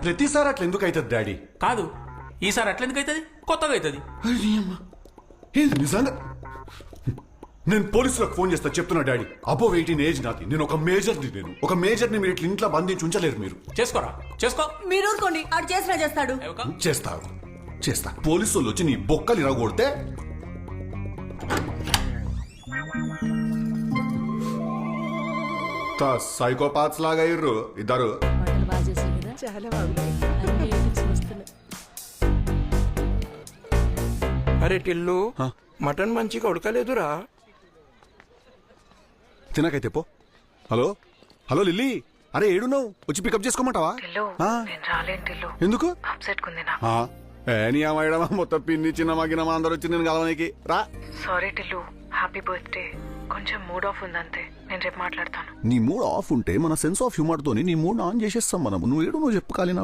ప్రతిసారి అట్లా ఎందుకు అవుతుంది డాడీ? కాదు, ఈసారి అట్లా ఎందుకు అవుతుంది, కొత్తగా అవుతుంది. ఏంది నిజంగా? నేను పోలీసులకు ఫోన్ చేస్తా, చెప్తున్నా డాడీ. అబోవ్ 18 ఏజ్ నాది. నేను ఒక మేజర్ని మీరు ఇట్లా ఇంట్లో బంధించి ఉంచలేరు మీరు. చేసుకోరా, చేసుకో. మీరు ఊరుకోండి, ఆడు చేసినా చేస్తాడు. చేస్తా. పోలీసు వాళ్ళు వచ్చి నీ బొక్కలు ఇరగొడితే సైకోపాత్స్ లాగా ఇర్రు ఇద్దరు. అరే టిల్లు, మటన్ మంచిగా ఉడకలేదురా. తినకైతే పో. హలో లిల్లీ, అరే ఏడున్నావు? వచ్చి పికప్ చేసుకోమంటావా? ఎందుకు? నీ అమ్మాయిడమా మొత్తం పిన్ని చిన్నమా గిన్నమా అందరు వచ్చి నేను కలవనికి రా. Sorry Tillu, happy birthday. కొంచెం మూడ్ ఆఫ్ ఉందంతే, నేను రేపు మాట్లాడతాను. నీ మూడ్ ఆఫ్ ఉంటే మన సెన్స్ ఆఫ్ హ్యూమర్ తోని నీ మూడ్ ఆన్ చేసేస్తాం మనం. నువ్వు చెప్పు కాలి.